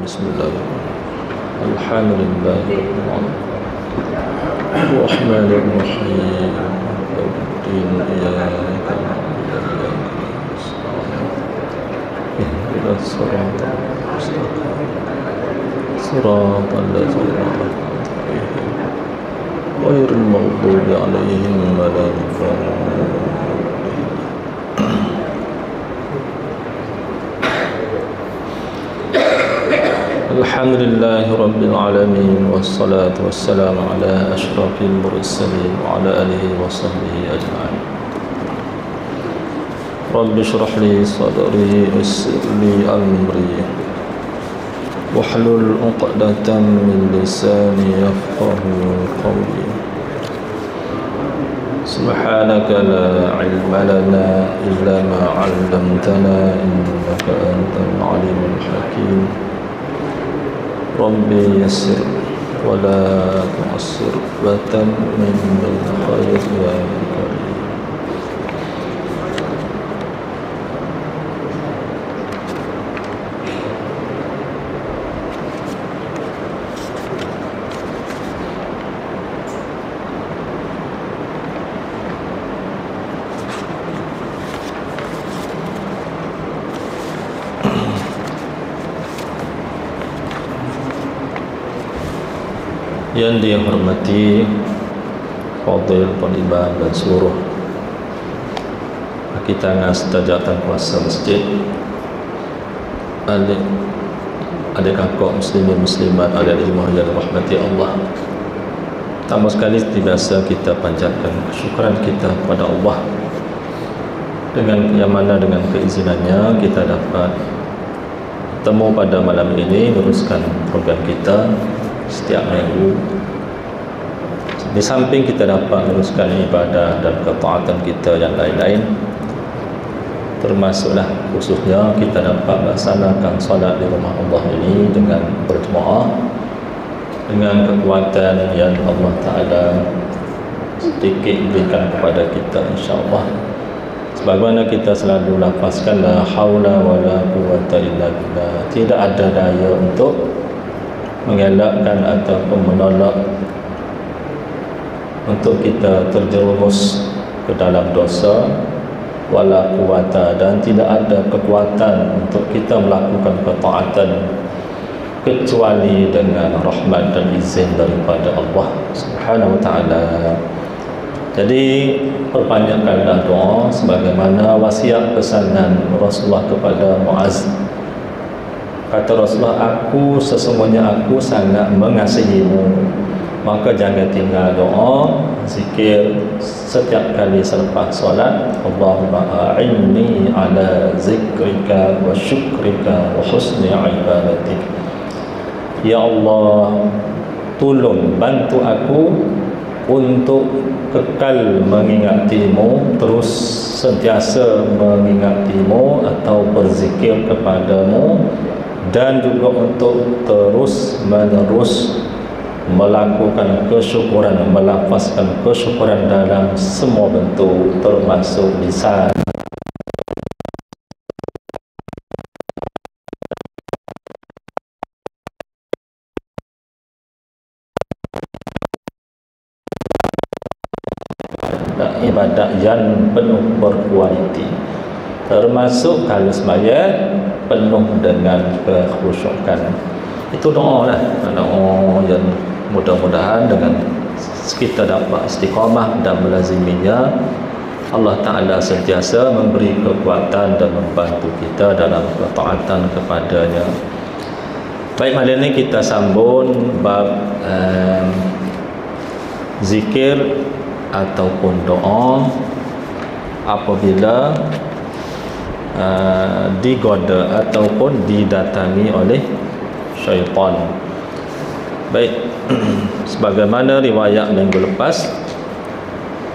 Bismillahirrahmanirrahim. Alhamdulillahirrahmanirrahim. Ar-Rahmanirrahim. Yawmiddin. Iyyaka na'budu wa iyyaka nasta'in. Ihdinas siratal mustaqim. Siratal ladzina an'amta 'alaihim ghairil maghdubi 'alaihim waladdallin. Alhamdulillahi Rabbil Alamin. Wassalatu wassalamu ala ashrafil mursalin wa ala alihi wa sahbihi ajma'in. Rabbi shrah li sadri yassir li amri wahlul 'uqdatam min lisani yafqahu qawli. Subhanaka la ilma lana illa ma 'allamtana innaka antal alimul hakim. Rabbi yassir wa la tu'assir wa tammim bil khair ya karim. Yang dihormati Fadil Penimban dan seluruh kita Nastajatan Kuasa Masjid, adik kakak muslimin muslimat, adik ilmu yang rahmati Allah. Pertama sekali biasa kita panjatkan syukuran kita kepada Allah dengan yang mana dengan keizinannya kita dapat bertemu pada malam ini meneruskan program kita setiap minggu. Di samping kita dapat meneruskan ibadah dan ketaatan kita yang lain-lain, termasuklah khususnya kita dapat melaksanakan solat di rumah Allah ini dengan berjemaah dengan kekuatan yang Allah Ta'ala sedikit berikan kepada kita, insyaAllah. Sebagaimana kita selalu lafazkan, la hawla wa la quwwata illa billah, tidak ada daya untuk mengelakkan ataupun menolak untuk kita terjerumus ke dalam dosa, wala quwata, dan tidak ada kekuatan untuk kita melakukan ketaatan kecuali dengan rahmat dan izin daripada Allah Subhanahu wa ta'ala. Jadi perbanyakkanlah doa sebagaimana wasiat pesanan Rasulullah kepada Muaz. Kata Rasulullah, sesungguhnya aku sangat mengasihimu, maka jangan tinggal doa, zikir setiap kali selepas solat. Allahumma a'inni ala zikrika wa syukrika wa husni ibadatik. Ya Allah, tolong bantu aku untuk kekal mengingatimu, terus sentiasa mengingatimu atau berzikir kepadamu, dan juga untuk terus menerus melakukan kesyukuran, melafazkan kesyukuran dalam semua bentuk, termasuk lisan, ibadat yang penuh berkualiti, termasuk kalau sembahyang penuh dengan kekhusyukan. Itu doa lah, doa yang mudah-mudahan dengan kita dapat istiqamah dan melaziminya, Allah Ta'ala sentiasa memberi kekuatan dan membantu kita dalam ketaatan kepadanya. Baik, malam ini kita sambung bab zikir ataupun doa apabila digoda ataupun didatangi oleh syaitan. Baik, sebagaimana riwayat minggu lepas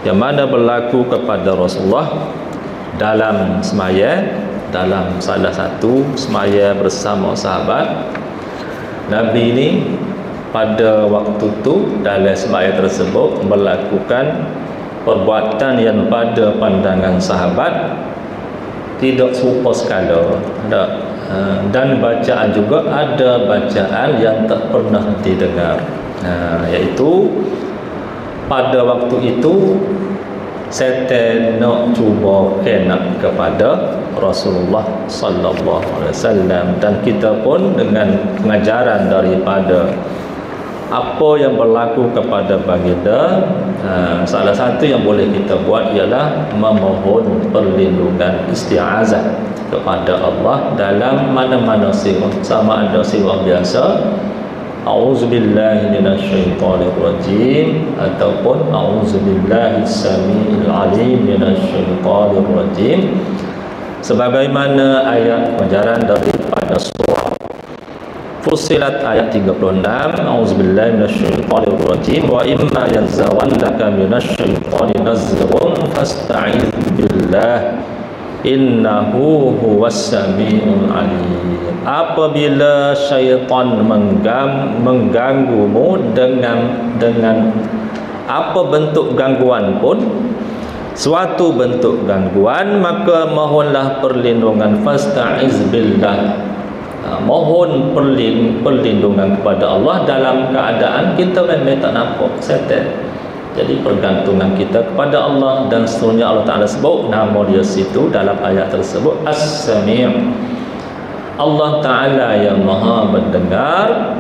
yang mana berlaku kepada Rasulullah dalam semaya, dalam salah satu semaya bersama sahabat Nabi ini, pada waktu itu dalam semaya tersebut melakukan perbuatan yang pada pandangan sahabat tidak serupa skala, dan bacaan juga ada bacaan yang tak pernah didengar, iaitu pada waktu itu setan nak cuba enak kepada Rasulullah sallallahu alaihi wasallam, dan kita pun dengan pengajaran daripada apa yang berlaku kepada baginda, salah satu yang boleh kita buat ialah memohon perlindungan isti'azah kepada Allah dalam mana-mana sirah, sama ada sirah biasa a'udzubillahi minasyaitonir rajim ataupun a'udzubillahi samiil alim minasyaitonir rajim, sebagaimana ayat pengajaran daripada surah Fussilat ayat 36, a'udzubillahi minasyaitonir rajim, wa imma yanzawannaka minasyaitonir nazghun fasta'iz billah innahu huwas samiul alim. Apabila syaitan mengganggumu dengan apa bentuk gangguan pun, suatu bentuk gangguan, maka mohonlah perlindungan, fasta'iz billah, mohon perlindungan kepada Allah dalam keadaan kita memang tak nampak setan. Jadi pergantungan kita kepada Allah, dan seterusnya Allah Ta'ala sebut nama dia situ dalam ayat tersebut As-Sami'. Allah Ta'ala yang maha mendengar.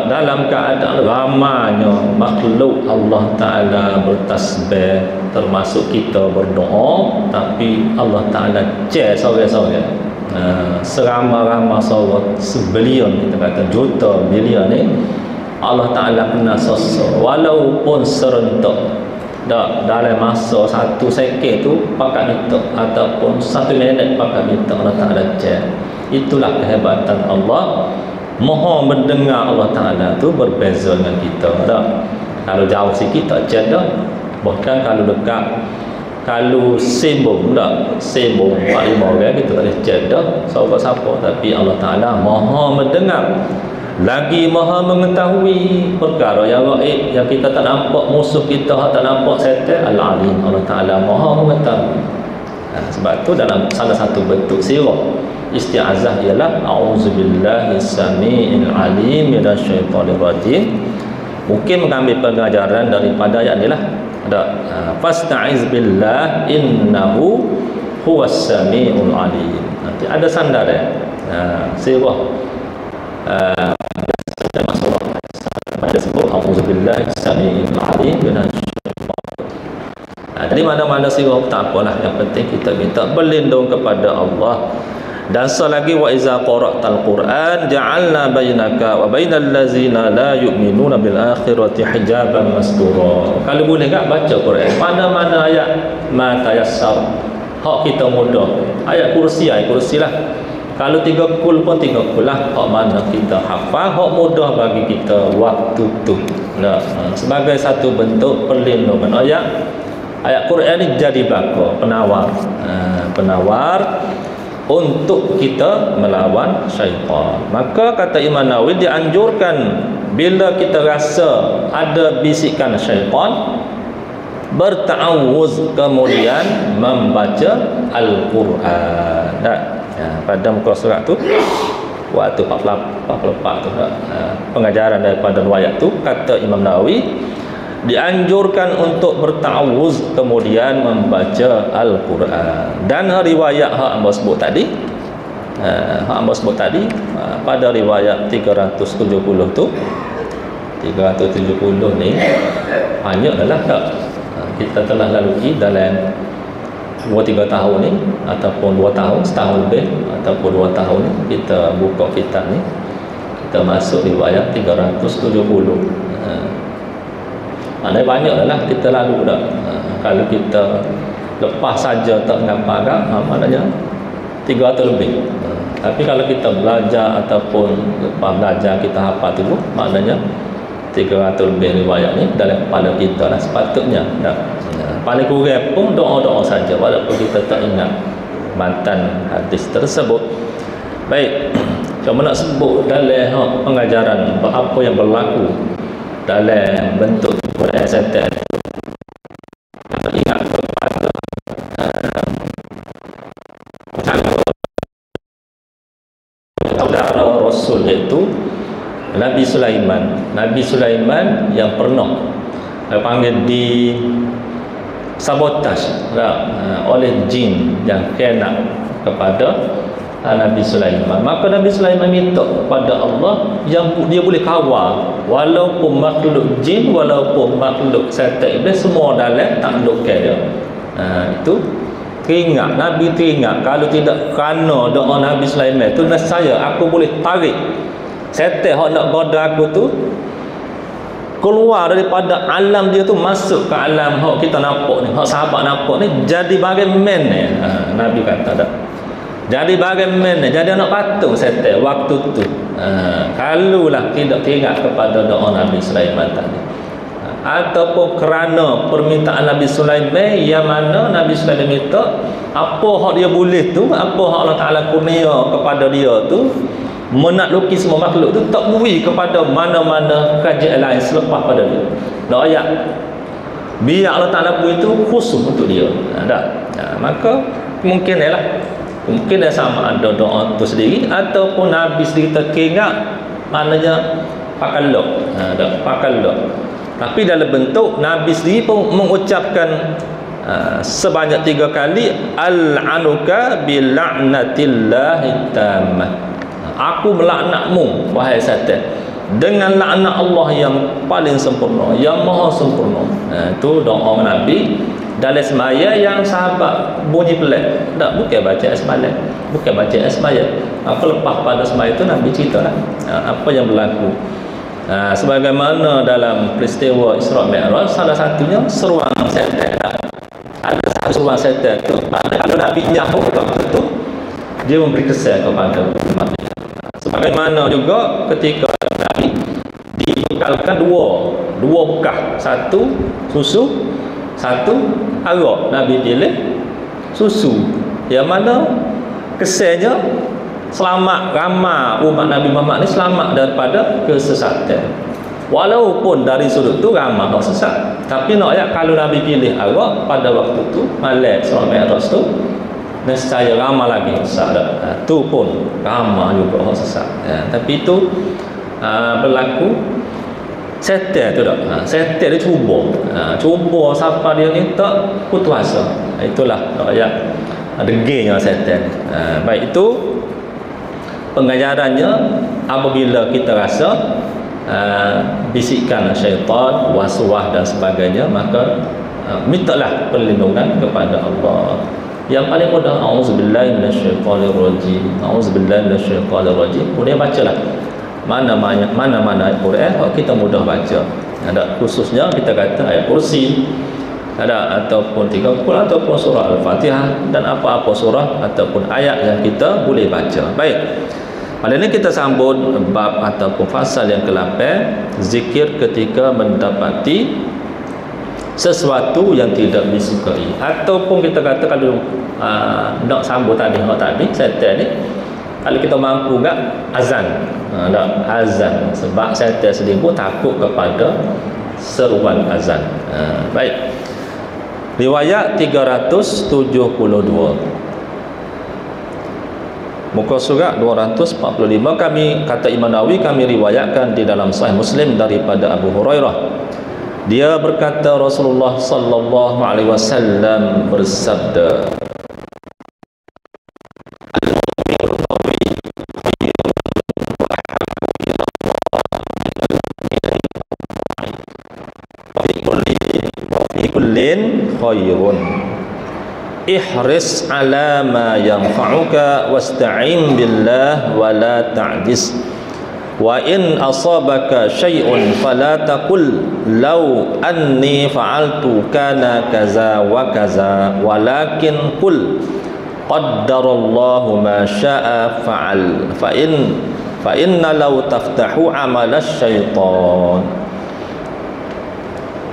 Dalam keadaan ramanya makhluk Allah Ta'ala bertasbih, termasuk kita berdoa, tapi Allah Ta'ala seorang-seorang, seramai-ramai seorang, sebilion, kita kata juta bilion ni, Allah Ta'ala kena sosok walaupun serentak. Dalam masa 1 second tu pakai minta, ataupun 1 minit pakai minta, Allah Ta'ala cek. Itulah kehebatan Allah. Maha mendengar Allah Ta'ala tu berbeza dengan kita. Kalau jauh sikit tak cek dah. Bahkan kalau dekat, kalau sembung sembung 4-5 orang kita tak boleh cek dah siapa-siapa. Tapi Allah Ta'ala maha mendengar, lagi maha mengetahui perkara yang gaib, yang kita tak nampak, musuh kita tak nampak, setan. Al-Alim, Allah Ta'ala maha mengetahui. Sebab tu dalam salah satu bentuk sirah isti'azah ialah a'udzubillahi samiil alim minasyaitonir rajim. Mungkin mengambil pengajaran daripada ayat ni lah. Fasta'iz billah innahu huwas samiul alim. Nanti ada sandar sirah pada sebut a'udzubillahi samiil alim minasyaitonir rajim. Jadi mana-mana sirah tak apalah, yang penting kita minta berlindung kepada Allah. Dan selagi wa iza qara'tal Qur'an ja'alna bainaka wa bainal ladzina la yu'minuna bil akhirati hijaban mastura. Kalau boleh tak baca Quran, mana-mana ayat ma tayassar, hak kita mudah. Ayat kursi lah. Kalau 3 kul pun 3 kul lah, hak mana kita hafal, hak mudah bagi kita waktu tu. Sebagai satu bentuk perlindungan. Ayat Quran ni jadi bakar, penawar untuk kita melawan syaitan. Maka kata Imam Nawawi, dianjurkan bila kita rasa ada bisikan syaitan, berta'awuz, kemudian membaca Al-Quran. Pada muka surat tu waktu 44 tu, pengajaran daripada riwayat tu, kata Imam Nawawi dianjurkan untuk berta'awuz kemudian membaca Al-Quran. Dan riwayat hak hamba sebut tadi, pada riwayat 370 tu, 370 ni hanya adalah kita telah lalui dalam 2-3 tahun ni, ataupun 2 tahun, setahun lebih, ataupun 2 tahun ni kita buka kitab ni, kita masuk riwayat 370. Ada banyak lah kita lalu dah. Kalau kita lepas saja tak ngapa agak, maknanya 300 lebih. Tapi kalau kita belajar ataupun lepas belajar kita hafal dulu, maknanya 300 lebih riwayat ni dalam kepala kita lah sepatutnya. Paling kurang pun doa-doa saja, walaupun kita tak ingat mantan hadis tersebut. Baik, cuma nak sebut dalam pengajaran apa yang berlaku dalam bentuk setan saudara Rasul, iaitu Nabi Sulaiman. Nabi Sulaiman yang pernah panggil di sabotaj oleh jin yang kena kepada Nabi Sulaiman. Maka Nabi Sulaiman minta kepada Allah yang dia boleh kawal walaupun makhluk jin, walaupun makhluk syaitan iblis, semua dalam takluk dia. Itu teringat, Nabi teringat kalau tidak kerana doa Nabi Sulaiman tu, nescaya aku boleh tarik syaitan hak nak goda aku tu keluar daripada alam dia tu, masuk ke alam hak kita nampak ni, hak sahabat nampak ni, jadi bagaimana ni. Nabi kata tak, jadi bagaimana, jadi anak patung syaitan waktu tu. Kalulah tidak teringat kepada doa Nabi Sulaiman tadi, ataupun kerana permintaan Nabi Sulaiman, yang mana Nabi Sulaiman minta apa hak dia boleh tu, apa hak Allah Ta'ala kurnia kepada dia tu, menakluki semua makhluk tu, tak beri kepada mana-mana kerajaan lain selepas pada dia. Nak ayat biar Allah Ta'ala beri itu khusus untuk dia. Maka mungkin mungkin sama ada doa tu sendiri, ataupun Nabi sendiri teringat, maknanya pakallok. Tapi dalam bentuk Nabi sendiri pun mengucapkan sebanyak 3 kali, al'anuka bila'natillahi tammah, aku melaknatmu wahai syaitan dengan laknat Allah yang paling sempurna, yang maha sempurna. Itu doa Nabi dalam semaya yang sahabat bunyi pelik. Tak, bukan baca semalam, bukan baca semaya. Apa lepas pada semaya itu Nabi ceritalah apa yang berlaku. Sebagaimana dalam peristiwa Isra Mi'raj, salah satunya seruan syaitan. Ada seruan syaitan itu, kalau Nabi nyahu waktu itu, dia memberi kesan kepada umat. Sebagaimana juga ketika Nabi dibekalkan dua bekah, satu susu, satu arak. Nabi pilih susu, yang mana kesannya selamat, ramai umat Nabi Muhammad ni selamat daripada kesesatan. Walaupun dari sudut tu ramai orang sesat, tapi nak ayat kalau Nabi pilih arak pada waktu tu, malam Isra Mi'raj tu, nescaya ramai lagi sesat. Tu pun ramai juga orang sesat. Tapi itu berlaku setan tu tak. Setan dia cuba siapa dia ni tak putus asa. Itulah ayat degilnya setan. Baik, itu pengajarannya. Apabila kita rasa bisikan syaitan, waswas dan sebagainya, maka mintalah perlindungan kepada Allah. Yang paling mudah, auzubillahi minasyaitonirrajim, auzubillahi minasyaitonirrajim. Kemudian bacalah mana-mana ayat Quran kita mudah baca. Ada khususnya kita kata ayat kursi, ada ataupun 30, ataupun surah Al-Fatihah, dan apa-apa surah ataupun ayat yang kita boleh baca. Baik, pada ini kita sambut bab ataupun fasal yang ke-8, zikir ketika mendapati sesuatu yang tidak disukai. Ataupun kita kata kalau nak sambut tadi syaitan ni, kalau kita mampu tak azan, azan, sebab syaitan sendiri pun takut kepada seruan azan. Baik, riwayat 372, muka surat 245. Kami, kata Imam Nawawi, kami riwayatkan di dalam Sahih Muslim daripada Abu Hurairah. Dia berkata Rasulullah sallallahu alaihi wasallam bersabda, khairun ihris ala ma yanfa'uka wasta'in billah wa la ta'jis wa in asabaka syai'un fala taqul law anni fa'altu kana kaza wa kaza walakin qul qaddarallahu ma syaa fa'al fa inna law taftahu amala syaitan.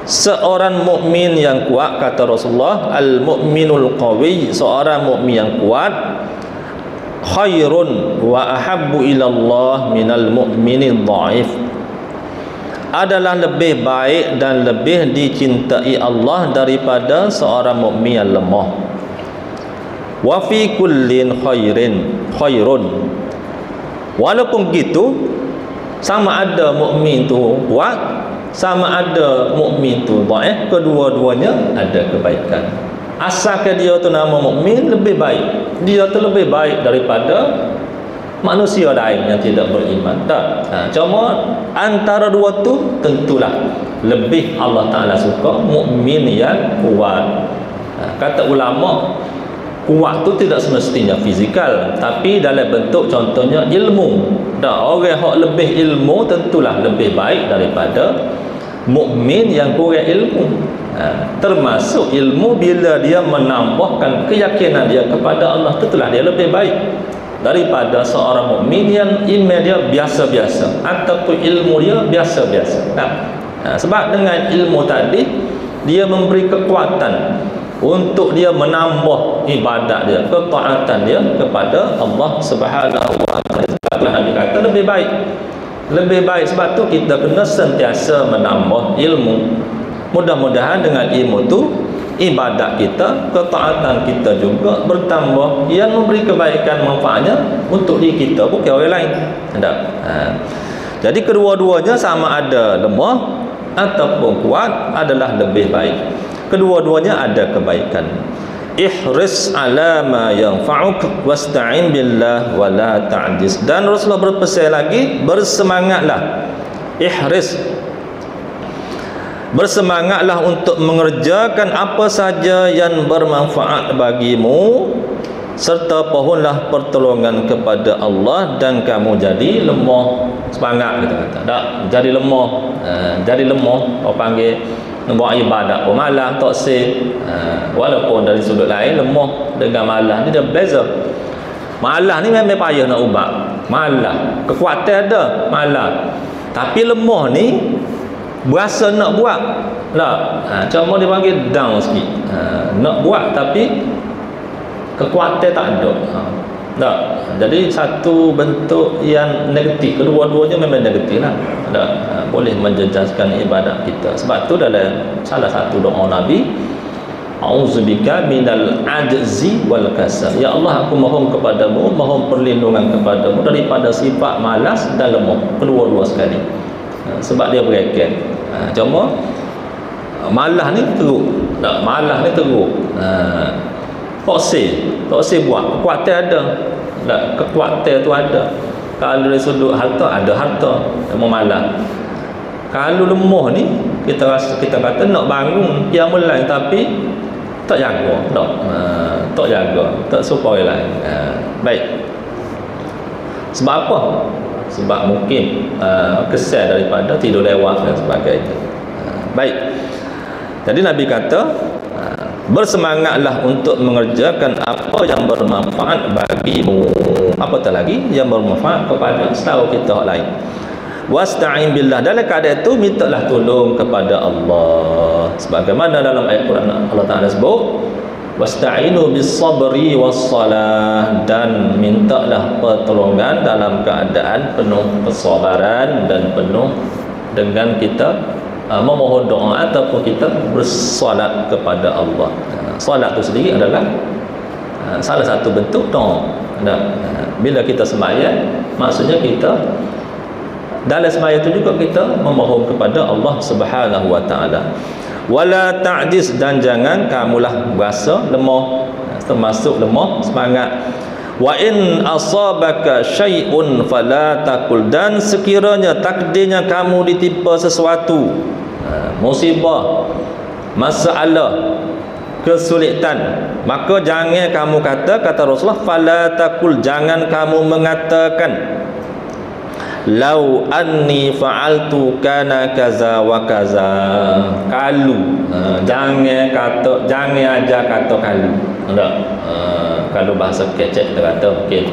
Seorang mukmin yang kuat, kata Rasulullah, al-mu'minul qawi, seorang mukmin yang kuat, khairun wa ahabbu ilallah minal mu'minil dhaif, adalah lebih baik dan lebih dicintai Allah daripada seorang mukmin yang lemah. Wa fi kullin khairun, Walaupun begitu, sama ada mukmin tu kuat, sama ada mukmin tu dhaif, kedua-duanya ada kebaikan. Asalkan dia tu nama mukmin, lebih baik. Dia tu lebih baik daripada manusia lain yang tidak beriman. Tak. Cuma antara dua tu tentulah lebih Allah Taala suka mukmin yang kuat. Kata ulama, kuat tu tidak semestinya fizikal, tapi dalam bentuk contohnya ilmu. Dah, orang yang lebih ilmu tentulah lebih baik daripada mukmin yang kurang ilmu. Termasuk ilmu bila dia menambahkan keyakinan dia kepada Allah, tentulah dia lebih baik daripada seorang mukmin yang iman dia biasa-biasa ataupun ilmu dia biasa-biasa. Sebab dengan ilmu tadi dia memberi kekuatan untuk dia menambah ibadat dia, ketaatan dia kepada Allah Subhanahu wa taala. Sebab Nabi kata lebih baik. Lebih baik, sebab tu kita kena sentiasa menambah ilmu. Mudah-mudahan dengan ilmu tu ibadat kita, ketaatan kita juga bertambah, yang memberi kebaikan manfaatnya untuk diri kita, bukan orang lain. Jadi kedua-duanya sama ada lemah ataupun kuat adalah lebih baik. Kedua-duanya ada kebaikan. Ihris ala ma yanfa'uk wasta'in billah wa la ta'jis. Dan Rasulullah berpesan lagi, bersemangatlah. Ihris, bersemangatlah untuk mengerjakan apa saja yang bermanfaat bagimu, serta pohonlah pertolongan kepada Allah dan kamu jadi lemah. Semangat kita kata. Tak, jadi lemah. Jadi lemah, orang panggil buat ibadat pun malah tak sih. Walaupun dari sudut lain lemah dengan malah ni dia beza. Malah ni memang payah nak ubat. Malah kekuatan ada, malah. Tapi lemah ni berasa nak buat lah. Cuma dia panggil down sikit. Nak buat tapi kekuatan tak ada. Tak. Jadi satu bentuk yang negatif, kedua-duanya memang negatif lah. Tak. Boleh menjejaskan ibadat kita. Sebab tu dalam salah satu doa Nabi, a'udzubika minal ajzi wal kasal. Ya Allah, aku mohon kepadamu, mohon perlindungan kepadamu daripada sifat malas dan lemah, kedua-dua sekali. Sebab dia berakhir. Cuma malas ni teruk. Tak, malas ni teruk. Tak sih buat. Kekuatan ada. Tak, kekuatan tu ada. Kalau dari sudut harta, ada harta. Cuma malas. Kalau lemah ni, kita kata nak bangun yang mulai tapi tak jaga. Tak jaga. Tak suka orang lain. Baik. Sebab apa? Sebab mungkin kesal daripada tidur lewat dan sebagainya. Baik. Jadi Nabi kata, bersemangatlah untuk mengerjakan apa yang bermanfaat bagimu. Apatah lagi yang bermanfaat kepada selalu kita lain. Wasta'in billah. Dalam keadaan itu mintalah tolong kepada Allah. Sebagaimana dalam ayat Quran Allah Ta'ala sebut, wasta'inu bis sabri was salah, dan mintalah pertolongan dalam keadaan penuh kesabaran dan penuh dengan kita memohon doa ataupun kita bersolat kepada Allah. Solat itu sendiri adalah salah satu bentuk doa. Bila kita sembahyang, maksudnya kita dalam sembahyang itu juga kita memohon kepada Allah Subhanahu wa taala. Wala ta'jiz, dan jangan kamulah berasa lemah, termasuk lemah semangat. Wa in asabaka syai'un fala taqul, dan sekiranya takdirnya kamu ditimpa sesuatu, musibah, masalah, kesulitan, maka jangan kamu kata Rasulullah, fala taqul, jangan kamu mengatakan lau anni fa'altu kana kaza wa kaza. Kalau jangan aja kata kalau. Tak. Kalau bahasa kecek kita kata mungkin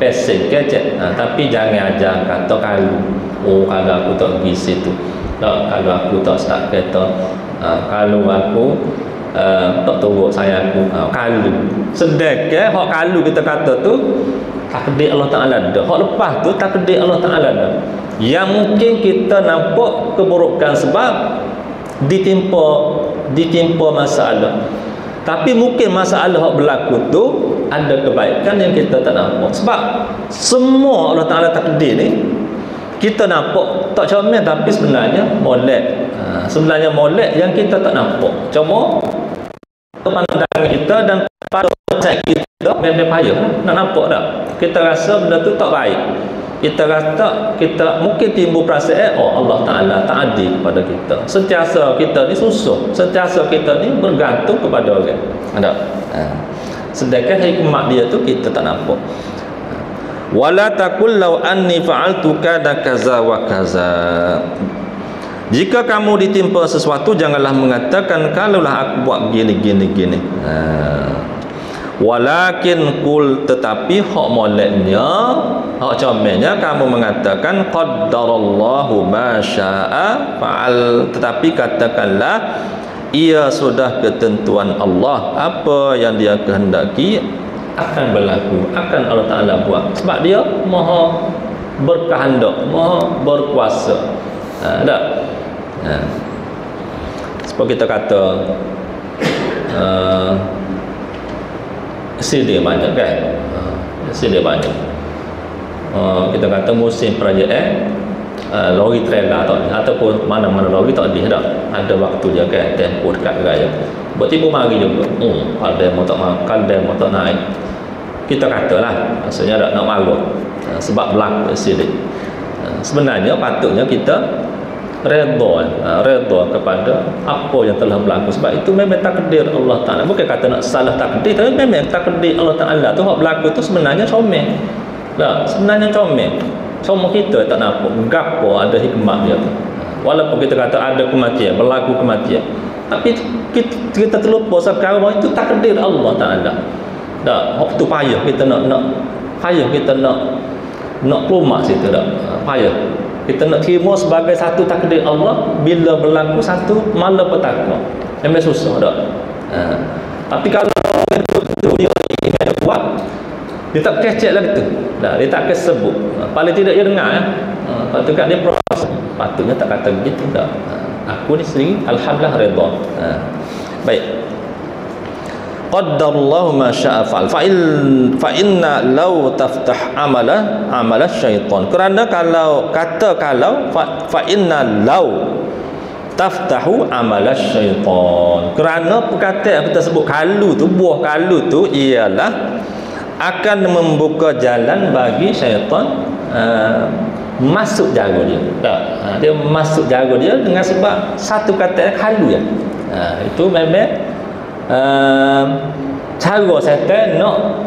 pesek kecek, tapi jangan aja kata kalau. Oh, kalau aku tak pergi situ. Tak, kalau aku tak start kereta. Kalau aku tak turut saya aku. Kalau sedekah hak kalau kita kata tu takdir Allah Ta'ala ada. Hak lepas tu takdir Allah Ta'ala ada. Yang mungkin kita nampak keburukan sebab ditimpa masalah. Tapi mungkin masalah hak berlaku tu ada kebaikan yang kita tak nampak. Sebab semua Allah Ta'ala takdir ni kita nampak tak comel, tapi sebenarnya molek. Sebenarnya molek yang kita tak nampak. Cuma pandangan kita dan pada cek kita memang payah nak nampak tak. Kita rasa benda tu tak baik. Kita rasa kita mungkin timbul perasaan Allah Ta'ala tak adil kepada kita. Sentiasa kita ni susah, sentiasa kita ni bergantung kepada orang. Ada. Sedangkan hikmat dia tu kita tak nampak. Wala taqul law anni fa'altu kada kaza wa kaza. Jika kamu ditimpa sesuatu, janganlah mengatakan kalaulah aku buat gini. Walakin qul, tetapi hak moleknya, hak comelnya kamu mengatakan qaddarallahu ma syaa fa'al, tetapi katakanlah ia sudah ketentuan Allah, apa yang dia kehendaki akan berlaku, akan Allah Ta'ala buat, sebab dia maha berkehendak, maha berkuasa. Sebab kita kata CD banyak kan, CD banyak. Kita kata musim perayaan lori trailer ataupun mana-mana lori tak ada waktu dia kan, tempoh dekat raya. Tiba-tiba mari juga. Kalau mau tak naik. Kita katalah, maksudnya tak nak marah. Sebab berlaku accident. Sebenarnya patutnya kita redha kepada apa yang telah berlaku, sebab itu memang takdir Allah Ta'ala. Bukan kata nak salah takdir, tapi memang takdir Allah Ta'ala tu hak berlaku tu sebenarnya comel. Sebenarnya comel. Cuma kita tak nampak gapo ada hikmat dia tu. Walaupun kita kata ada kematian, berlaku kematian, tapi kita terlupa sekarang bahawa itu takdir Allah Ta'ala. Waktu payah kita nak payah kita nak kelumak situ payah. Kita nak terima sebagai satu takdir Allah, bila berlaku satu malapetaka. Memang susah tak? Tapi kalau itu dia ingin buat, dia tak kecek lagi tu. Dia tak kesebut. Paling tidak dia dengar patutnya dia proses. Patutnya tak kata begitu tak. Aku ni sendiri alhamdulillah redha. Baik. Qaddarallahu ma syaa fa'al. Fa inna law taftah amala syaitan. Kerana kalau fa inna law taftahu amala syaitan. Kerana perkataan kita sebut kalu tu, buah kalu tu ialah akan membuka jalan bagi syaitan masuk jaga dia. Dia masuk jaga dia dengan sebab satu kata kalu ya. Itu memang cara syaitan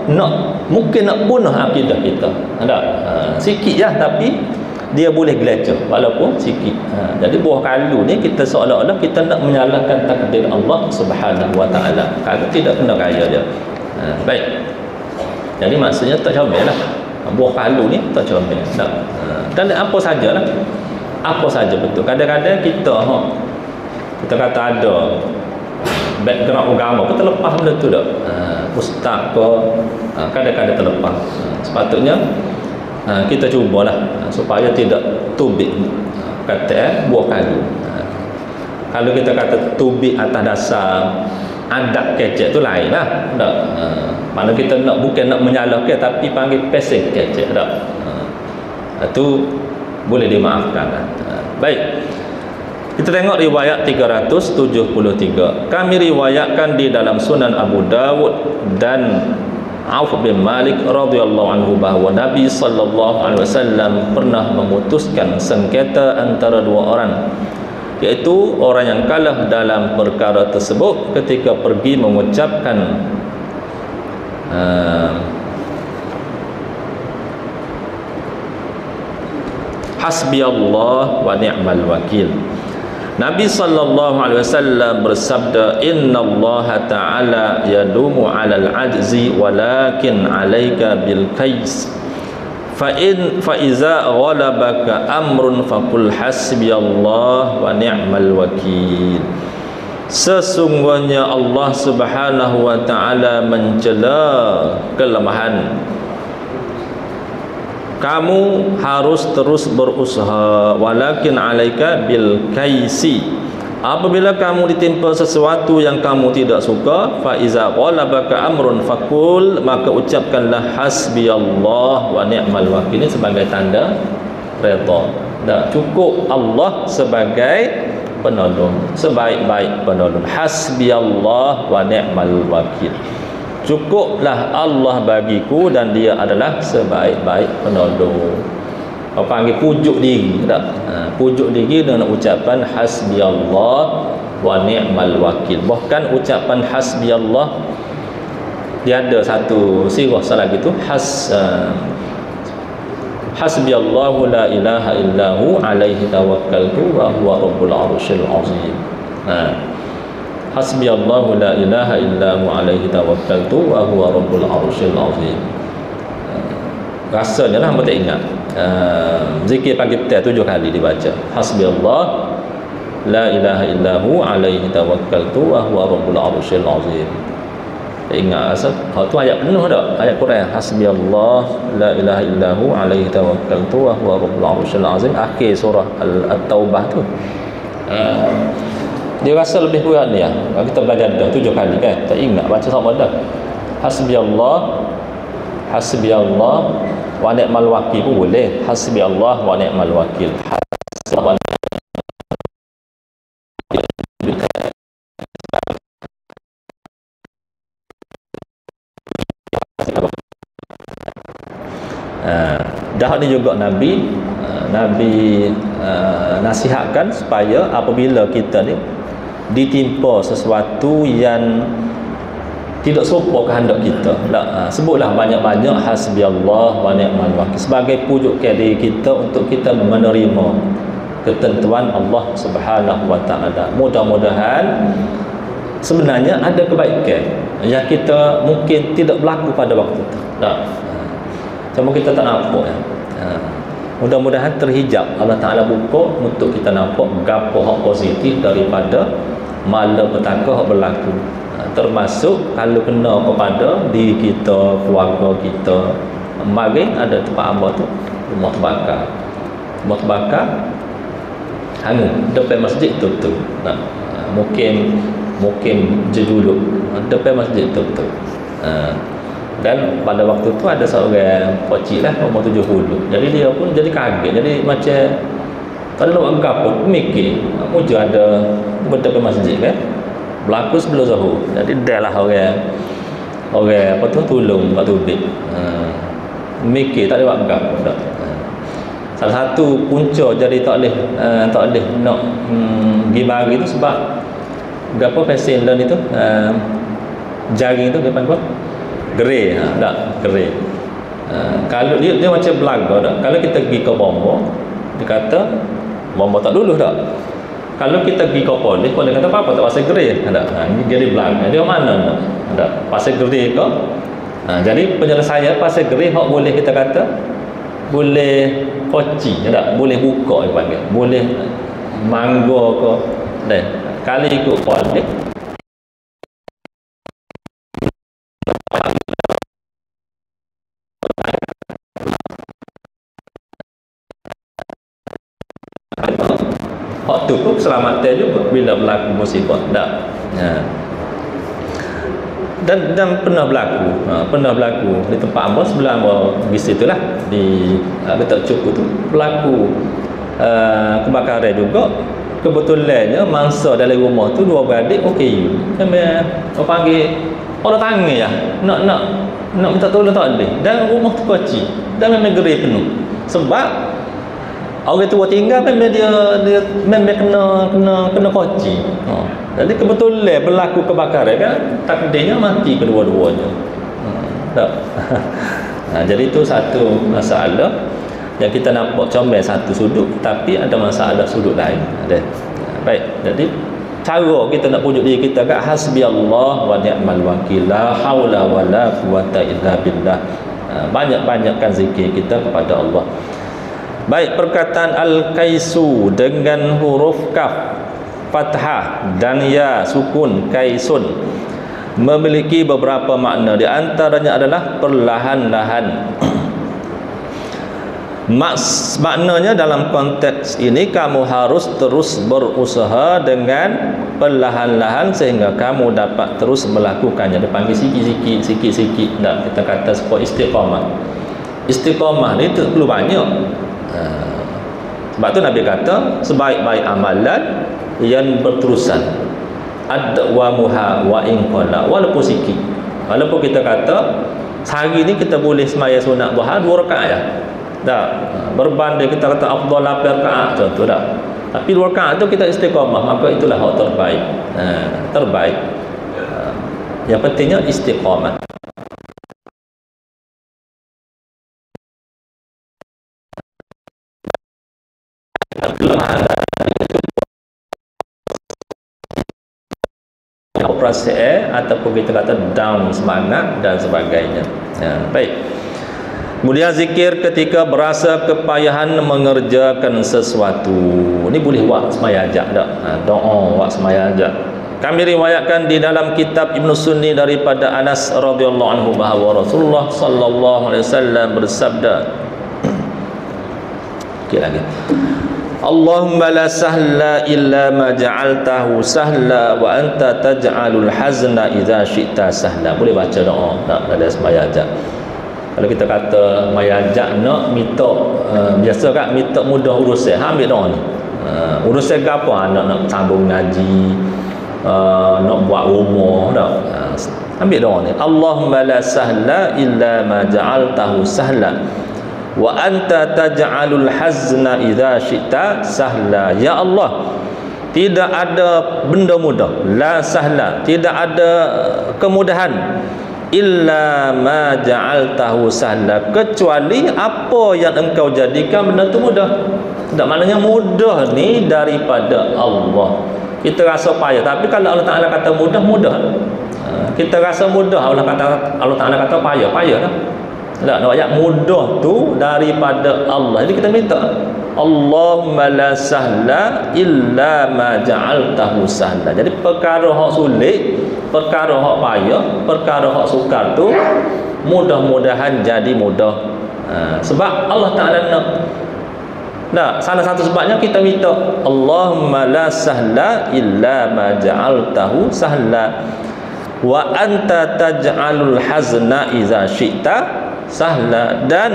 nak mungkin nak bunuh akidah kita. Sikit je, tapi dia boleh geleceh walaupun sikit. Jadi buah kalu ni kita seolah-olah kita nak menyalahkan takdir Allah Subhanahu wa Ta'ala. Kalau tidak kena raya dia. Baik. Jadi maksudnya tak comel lah. Buah kalu ni tak comel. Dan apa sajalah. Apa saja betul. Kadang-kadang kita kata ada background agama pun terlepas benda tu tak. Ustaz ke kadang-kadang terlepas. Sepatutnya kita cubalah supaya tidak tubik kata buah kayu. Kalau kita kata tubik atas dasar adab kecek tu lain lah. Mana kita bukan nak menyalahkan, tapi panggil pesing kecek tak. Itu boleh dimaafkan lah. Baik. Kita tengok riwayat 373. Kami riwayatkan di dalam Sunan Abu Dawud dan Auf bin Malik radhiyallahu anhu bahawa Nabi sallallahu alaihi wasallam pernah memutuskan sengketa antara dua orang, iaitu orang yang kalah dalam perkara tersebut ketika pergi mengucapkan hasbiyallah wa ni'mal wakil. Nabi sallallahu alaihi wasallam bersabda, innallaha ta'ala yadumu 'alal 'ajzi walakin 'alaika bil qais fa iza ghalabaka amrun faqul hasbiyallah wa ni'mal wakil. Sesungguhnya Allah Subhanahu wa ta'ala mencela kelemahan. Kamu harus terus berusaha, walakin alaika bil kaisi, Apabila kamu ditimpa sesuatu yang kamu tidak suka, fa iza ghalabaka amrun faqul, maka ucapkanlah hasbiyallah wa ni'mal wakil. Ini sebagai tanda redha. Dah cukup Allah sebagai penolong, sebaik-baik penolong. Hasbiyallah wa ni'mal wakil. Cukuplah Allah bagiku dan dia adalah sebaik-baik penolong. Apa panggil pujuk diri tak? Pujuk diri dengan ucapan hasbiyallah wa ni'mal wakil. Bahkan ucapan hasbiyallah dia ada satu sirah salah gitu, hasbiyallahu la ilaha illahu alaihi tawakkaltu wa huwa rabbul arsyil azim. Hasbiyallahu la ilaha illahu alaihi tawakkaltu wa huwa rabbul arsyil azim. Rasanya lah hamba tak ingat. Zikir pagi petang 7 kali dibaca. Hasbiyallah la ilaha illahu alaihi tawakkaltu wa huwa rabbul arsyil azim. Tak ingat rasa. Tu ayat penuh dah. Ayat Quran. Hasbiyallah la ilaha illahu alaihi tawakkaltu wa huwa rabbul arsyil azim. Akhir surah At-Taubah tu. Dia rasa lebih kurang ni ya. Kita belajar dah 7 kali kan. Tak ingat baca sama dah. Hasbiyallah wa ni'mal wakil pun boleh. Hasbiyallah wa ni'mal wakil. Dah ni juga Nabi nasihatkan supaya apabila kita ni ditimpa sesuatu yang tidak serupa kehendak kita, sebutlah banyak-banyak hasbiyallah wa ni'mal wakil sebagai pujukan diri kita untuk kita menerima ketentuan Allah Subhanahu wa taala. Mudah-mudahan sebenarnya ada kebaikan yang kita mungkin tidak berlaku pada waktu itu. Cuma kita tak nampak ya. Mudah-mudahan terhijab, Allah Taala buka untuk kita nampak gapo hak positif daripada malapetaka hak berlaku. Termasuk kalau kena kepada diri kita, keluarga kita. Kemarin ada tempat hamba tu rumah terbakar hangus depan masjid tutup. Mungkin jejuluk depan masjid tutup. Dan pada waktu tu ada seorang pocik lah umur 70. Jadi dia pun jadi kaget. Jadi macam kalau nak anggap pun mikir muja ada depan masjid kan. Berlaku sebelum Zuhur. Jadi dah lah orang apa tu tolong Pak Tubik. Mikir tak ada anggap pun tak. Salah satu punca jadi tak boleh nak pergi bagi tu sebab gapo pesen lan itu jaring tu depan apa? Gerai, tak gerai. Kalau dia macam belaga tak. Kalau kita pergi ke bomba, dia kata bomba tak dulu tak. Kalau kita pergi ke polis kata apa tak pasal gerai tak. Ini jadi belaga. Dia mana tak? Pasal gerai ke? Jadi penyelesaian pasal gerai hak boleh kita kata boleh koci tak? Boleh buka dia panggil. Boleh mangga ke. Dah. Kali ikut polis tu pun keselamatan juga bila berlaku musibah tak. Dan pernah berlaku di tempat hamba sebelah hamba di situlah di Betak Cukup tu berlaku kebakaran juga. Kebetulannya mangsa dalam rumah tu dua beradik okey. Memang panggil orang tangan ya. Nak minta tolong tak boleh. Dan rumah tu kecil dan memang gerai penuh. Sebab orang tua tinggal memang dia memang kena koci. Jadi kebetulan berlaku kebakaran kan, takdirnya mati kedua-duanya. Tak. Jadi itu satu masalah yang kita nampak comel satu sudut, tapi ada masalah sudut lain. Ada. Baik. Jadi cara kita nak pujuk diri kita kat hasbiyallah wa ni'mal wakil, la haula wala quwata illa billah. Banyak-banyakkan zikir kita kepada Allah. Baik, perkataan al-kaisu dengan huruf kaf, fathah dan ya sukun, kaisun, memiliki beberapa makna. Di antaranya adalah perlahan-lahan. Maknanya dalam konteks ini kamu harus terus berusaha dengan perlahan-lahan sehingga kamu dapat terus melakukannya. Dipanggil sikit-sikit, sikit-sikit. Tak, kita kata supaya istiqamah. Istiqamah ni tu perlu banyak. Sebab tu Nabi kata sebaik-baik amalan yang berterusan. Adwamuha wa in qala, walaupun sikit. Walaupun kita kata sehari ni kita boleh sembahyang sunat duha 2 rakaat ya. Tak, berbanding kita kata afdal 8 rakaat contoh tak. Tapi 2 rakaat tu kita istiqamah, maka itulah hak terbaik. Terbaik. Yang pentingnya istiqamah. Operasi ataupun kita kata down semangat dan sebagainya. Baik. Kemudian zikir ketika berasa kepayahan mengerjakan sesuatu. Ini boleh buat semaya ajak tak? Doa buat semaya ajak. Kami riwayatkan di dalam kitab Ibnu Sunni daripada Anas radhiyallahu anhu bahawa Rasulullah sallallahu alaihi wasallam bersabda. Okey lagi. Allahumma la sahla illa ma ja'altahu sahla wa anta taj'alul hazna idza syi'ta sahla. Boleh baca doa tak ada semaya ajak. Kalau kita kata mayajak nak minta biasa kan minta mudah urusan, ambil doa ni. Urusan ke apa? Nak sambung ngaji, nak buat rumah dah. Ambil doa ni. Allahumma la sahla illa ma ja'altahu sahla wa anta taj'alul hazna idza syi'ta sahla. Ya Allah, tidak ada benda mudah, la sahla, tidak ada kemudahan illa ma ja'altahu sahla, kecuali apa yang engkau jadikan benda tu mudah. Tak, maknanya mudah ni daripada Allah. Kita rasa payah, tapi kalau Allah Taala kata mudah, mudah. Kita rasa mudah, Allah Taala kata payah, payah dah. Tak, nak ayat mudah tu daripada Allah. Jadi kita minta Allahumma la sahla illa ma ja'altahu sahla. Jadi perkara hak sulit, perkara hak payah, perkara hak sukar tu mudah-mudahan jadi mudah. Sebab Allah Ta'ala nak. Nah, salah satu sebabnya kita minta Allahumma la sahla illa ma ja'altahu sahla wa anta taj'alul hazna idza syi'ta sahla. Dan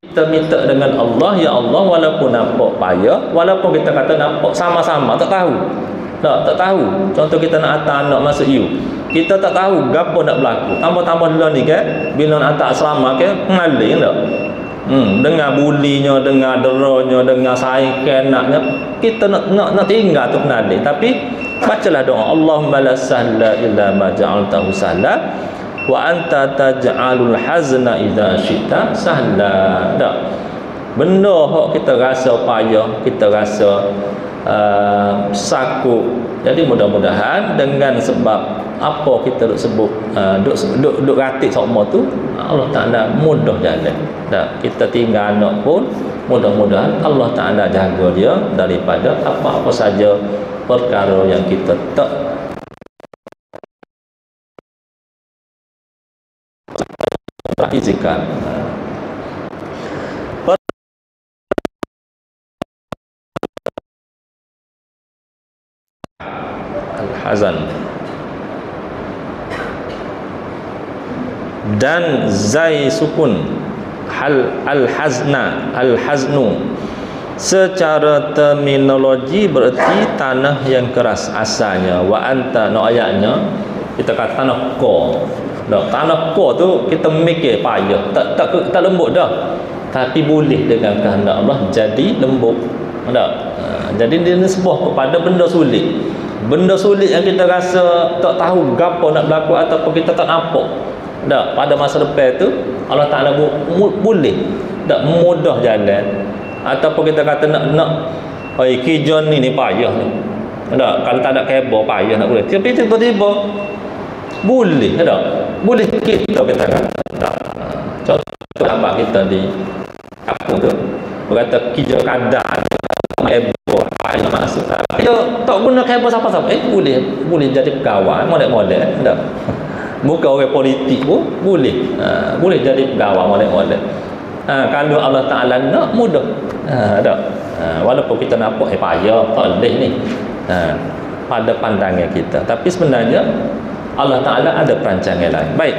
kita minta dengan Allah, ya Allah, walaupun nampak payah, walaupun kita kata nampak sama-sama tak tahu. Tak tahu. Contoh kita nak hantar anak masuk U, kita tak tahu gapo nak berlaku. Tambah-tambah dulu ni kan, bila nak hantar asrama kan, mengalir tak? Dengan bulinya, dengan deranya, dengan saikan naknya, kita nak tinggal tu penalih. Tapi bacalah doa Allahumma la sahla illa ma ja'altahu sahla wa anta taj'alul hazna idza syi'ta sahla. Tak, benda hak kita rasa payah, kita rasa sakut. Jadi mudah-mudahan dengan sebab apa kita duk sebut duk ratik semua tu, Allah Ta'ala mudah jalan. Tak, kita tinggal anak pun mudah-mudahan Allah Ta'ala jaga dia daripada apa-apa saja perkara yang kita tak praktiskan. Al-hazan dan zai sukun al-hazna, al-haznu secara terminologi berarti tanah yang keras asalnya. Wa anta, no ayatnya kita kata tanah ko. Tanah ko tu kita mikir payah, tak lembut dah, tapi boleh dengan kehendak Allah jadi lembut. Jadi dia nisbah kepada benda sulit. Benda sulit yang kita rasa tak tahu gapo nak berlaku ataupun kita tak nampak. Pada masa depan tu Allah Ta'ala boleh tak mudah jalan. Ataupun kita kata nak kijon ni payah ni. Kalau tak ada kabel payah nak boleh. Tapi tiba-tiba boleh tak? Boleh kita kata. Contoh abang kita di kampung tu berkata kijon kadang kabel ayat masuk. Dia tak guna khabar siapa-siapa. Boleh jadi pegawai, model-model. Tak. Bukan orang politik pun boleh. Boleh jadi pegawai, model-model. Kalau Allah Ta'ala nak, mudah. Tak. Walaupun kita nampak payah, tak boleh ni. Pada pandangan kita. Tapi sebenarnya Allah Ta'ala ada perancangan lain. Baik.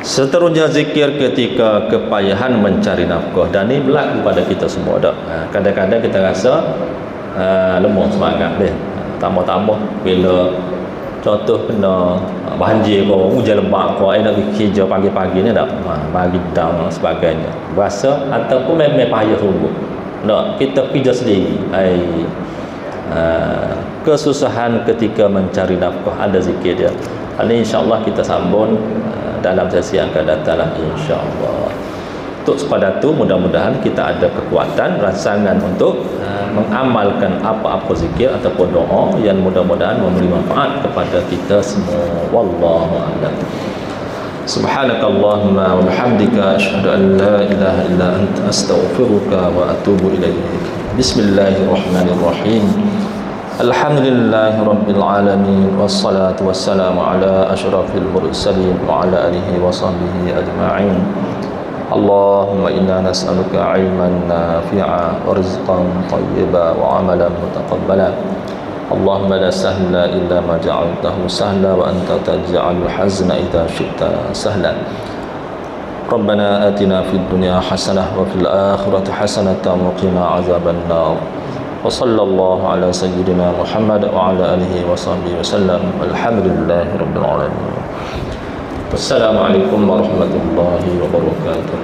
Seterusnya zikir ketika kepayahan mencari nafkah, dan ini berlaku pada kita semua dak. Kadang-kadang kita rasa lemah semangat dia. Tambah-tambah bila contoh kena banjir ke hujan lebat ke nak pergi kerja pagi-pagi ni dak. Bagi down dan sebagainya. Rasa ataupun memang payah sungguh. Dak, kita kerja sendiri. Kesusahan ketika mencari nafkah, ada zikir dia. Ini insya-Allah kita sambung dalam sesi yang akan datang insya-Allah. Untuk sepada itu mudah-mudahan kita ada kekuatan, rangsangan untuk mengamalkan apa-apa zikir ataupun doa yang mudah-mudahan memberi manfaat kepada kita semua. Wallahu a'lam. Subhanakallahumma wa bihamdika asyhadu an la ilaha illa anta astaghfiruka wa atubu ilaik. Bismillahirrahmanirrahim. Alhamdulillahi Rabbil Alamin. Wassalatu wassalamu ala ashrafil mursalin wa ala alihi wa sahbihi ajma'in. Allahumma inna nas'aluka ilman nafi'a wa rizqan tayyiba wa amalan mutaqabbala. Allahumma la sahla illa ma ja'altahu sahla wa anta taj'alul hazna idha syi'ta sahla. Rabbana atina fid dunya hasanah wa fil akhirati hasanatan wa qina azaban nar. وصلى الله على سيدنا محمد وعلى آله وصحبه وسلم والحمد لله رب العالمين. والسلام عليكم ورحمة الله وبركاته.